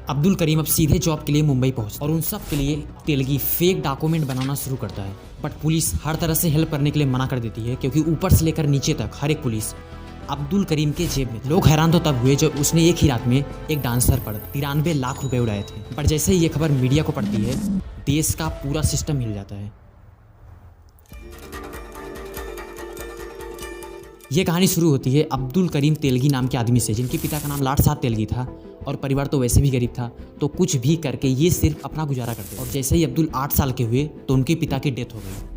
अब्दुल करीम अब सीधे जॉब के लिए मुंबई पहुंचता और उन सब के लिए तेलगी फेक डॉक्यूमेंट बनाना शुरू करता है। बट पुलिस हर तरह से हेल्प करने के लिए मना कर देती है, क्योंकि ऊपर से लेकर नीचे तक हर एक पुलिस अब्दुल करीम के जेब में। लोग हैरान तो तब हुए जब उसने एक ही रात में एक डांसर पर 93 लाख रुपए उड़ाए थे। पर जैसे ही ये खबर मीडिया को पड़ती है, देश का पूरा सिस्टम हिल जाता है। ये कहानी शुरू होती है अब्दुल करीम तेलगी नाम के आदमी से, जिनके पिता का नाम लाट साहब तेलगी था और परिवार तो वैसे भी गरीब था, तो कुछ भी करके ये सिर्फ अपना गुजारा करते। और जैसे ही अब्दुल 8 साल के हुए तो उनके पिता की डेथ हो गई।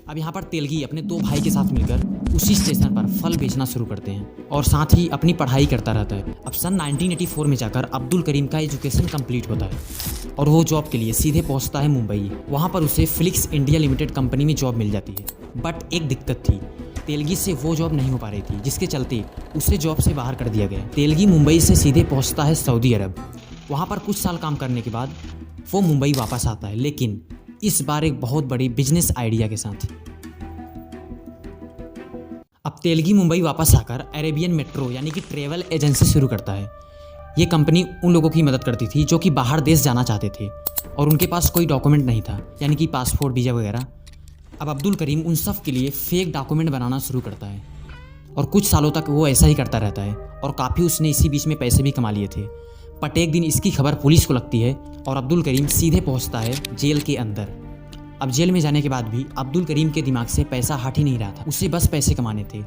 अब यहाँ पर तेलगी अपने 2 भाई के साथ मिलकर उसी स्टेशन पर फल बेचना शुरू करते हैं और साथ ही अपनी पढ़ाई करता रहता है। अब सन 1984 में जाकर अब्दुल करीम का एजुकेशन कंप्लीट होता है और वो जॉब के लिए सीधे पहुंचता है मुंबई। वहाँ पर उसे फ्लिक्स इंडिया लिमिटेड कंपनी में जॉब मिल जाती है। बट एक दिक्कत थी, तेलगी से वो जॉब नहीं हो पा रही थी, जिसके चलते उसे जॉब से बाहर कर दिया गया। तेलगी मुंबई से सीधे पहुंचता है सऊदी अरब। वहाँ पर कुछ साल काम करने के बाद वो मुंबई वापस आता है, लेकिन इस बार एक बहुत बड़ी बिजनेस आइडिया के साथ। अब तेलगी मुंबई वापस आकर अरेबियन मेट्रो यानी कि ट्रेवल एजेंसी शुरू करता है। ये कंपनी उन लोगों की मदद करती थी जो कि बाहर देश जाना चाहते थे और उनके पास कोई डॉक्यूमेंट नहीं था, यानी कि पासपोर्ट, वीज़ा वगैरह। अब अब्दुल करीम उन सब के लिए फेक डॉक्यूमेंट बनाना शुरू करता है और कुछ सालों तक वो ऐसा ही करता रहता है और काफ़ी उसने इसी बीच में पैसे भी कमा लिए थे। बट एक दिन इसकी खबर पुलिस को लगती है और अब्दुल करीम सीधे पहुंचता है जेल के अंदर। अब जेल में जाने के बाद भी अब्दुल करीम के दिमाग से पैसा हट ही नहीं रहा था। उसे बस पैसे कमाने थे,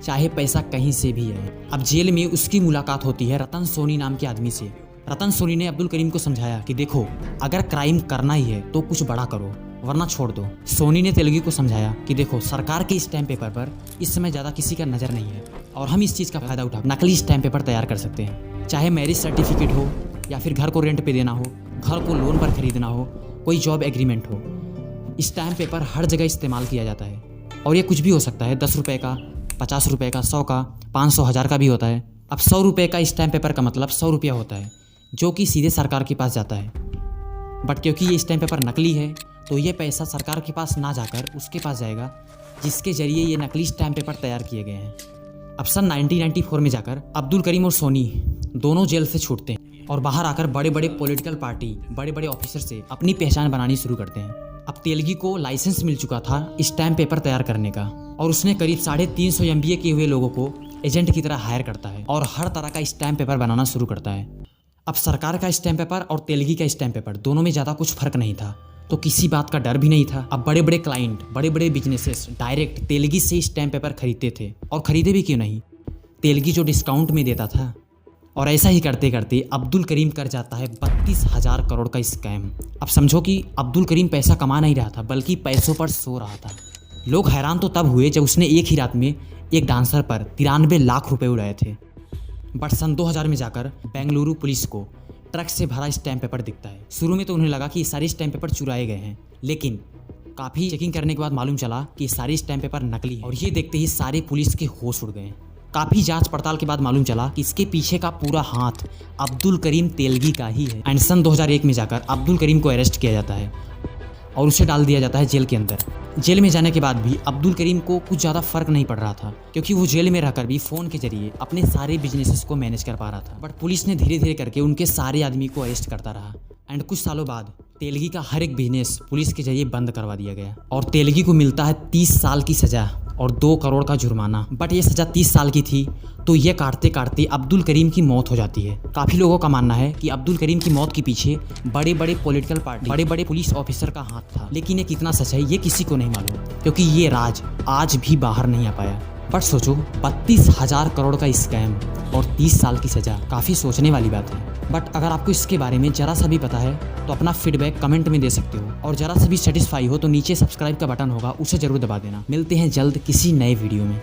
चाहे पैसा कहीं से भी आए। अब जेल में उसकी मुलाकात होती है रतन सोनी नाम के आदमी से। रतन सोनी ने अब्दुल करीम को समझाया कि देखो, अगर क्राइम करना ही है तो कुछ बड़ा करो, वरना छोड़ दो। सोनी ने तेलगी को समझाया कि देखो, सरकार के स्टैम्प पेपर पर इस समय ज़्यादा किसी का नज़र नहीं है और हम इस चीज़ का फायदा उठा नकली स्टैम्प पेपर तैयार कर सकते हैं। चाहे मैरिज सर्टिफिकेट हो या फिर घर को रेंट पे देना हो, घर को लोन पर खरीदना हो, कोई जॉब एग्रीमेंट हो, स्टैम्प पेपर हर जगह इस्तेमाल किया जाता है। और ये कुछ भी हो सकता है, 10 रुपये का, 50 रुपये का, 100 का, 500, 1000 का भी होता है। अब 100 रुपये का स्टैम्प पेपर का मतलब 100 रुपया होता है, जो कि सीधे सरकार के पास जाता है। बट क्योंकि ये स्टैम्प पेपर नकली है, तो ये पैसा सरकार के पास ना जाकर उसके पास जाएगा, जिसके जरिए ये नकली स्टैम्प पेपर तैयार किए गए हैं। अब सन 1994 में जाकर अब्दुल करीम और सोनी दोनों जेल से छूटते हैं और बाहर आकर बड़े बड़े पॉलिटिकल पार्टी, बड़े बड़े ऑफिसर से अपनी पहचान बनानी शुरू करते हैं। अब तेलगी को लाइसेंस मिल चुका था स्टैम्प पेपर तैयार करने का और उसने करीब 350 MBA किए हुए लोगों को एजेंट की तरह हायर करता है और हर तरह का स्टैम्प पेपर बनाना शुरू करता है। अब सरकार का स्टैम्प पेपर और तेलगी का स्टैम्प पेपर दोनों में ज़्यादा कुछ फर्क नहीं था, तो किसी बात का डर भी नहीं था। अब बड़े बड़े क्लाइंट, बड़े बड़े बिजनेसेस डायरेक्ट तेलगी से स्टैम्प पेपर खरीदते थे। और खरीदे भी क्यों नहीं, तेलगी जो डिस्काउंट में देता था। और ऐसा ही करते करते अब्दुल करीम कर जाता है 32,000 करोड़ का स्कैम। अब समझो कि अब्दुल करीम पैसा कमा नहीं रहा था, बल्कि पैसों पर सो रहा था। लोग हैरान तो तब हुए जब उसने एक ही रात में एक डांसर पर 93 लाख रुपए उड़ाए थे। बट सन 2000 में जाकर बेंगलुरु पुलिस को ट्रक से भरा स्टैम्प पेपर दिखता है। शुरू में तो उन्हें लगा कि ये सारे स्टैम्प पेपर चुराए गए हैं, लेकिन काफ़ी चेकिंग करने के बाद मालूम चला कि सारे स्टैम्प पेपर नकली है। और ये देखते ही सारे पुलिस के होश उड़ गए। काफ़ी जांच पड़ताल के बाद मालूम चला कि इसके पीछे का पूरा हाथ अब्दुल करीम तेलगी का ही है। एंड सन 2001 में जाकर अब्दुल करीम को अरेस्ट किया जाता है और उसे डाल दिया जाता है जेल के अंदर। जेल में जाने के बाद भी अब्दुल करीम को कुछ ज़्यादा फर्क नहीं पड़ रहा था, क्योंकि वो जेल में रहकर भी फ़ोन के जरिए अपने सारे बिजनेसेस को मैनेज कर पा रहा था। बट पुलिस ने धीरे धीरे करके उनके सारे आदमी को अरेस्ट करता रहा। एंड कुछ सालों बाद तेलगी का हर एक बिजनेस पुलिस के जरिए बंद करवा दिया गया और तेलगी को मिलता है 30 साल की सज़ा और 2 करोड़ का जुर्माना। बट ये सज़ा 30 साल की थी, तो ये काटते काटते अब्दुल करीम की मौत हो जाती है। काफ़ी लोगों का मानना है कि अब्दुल करीम की मौत के पीछे बड़े बड़े पॉलिटिकल पार्टी, बड़े बड़े पुलिस ऑफिसर का हाथ था। लेकिन ये कितना सच है ये किसी को नहीं मालूम, क्योंकि ये राज आज भी बाहर नहीं आ पाया। बट सोचो, 32,000 करोड़ का स्कैम और 30 साल की सज़ा, काफ़ी सोचने वाली बात है। बट अगर आपको इसके बारे में ज़रा सा भी पता है तो अपना फीडबैक कमेंट में दे सकते हो, और ज़रा सा भी सेटिस्फाई हो तो नीचे सब्सक्राइब का बटन होगा, उसे ज़रूर दबा देना। मिलते हैं जल्द किसी नए वीडियो में।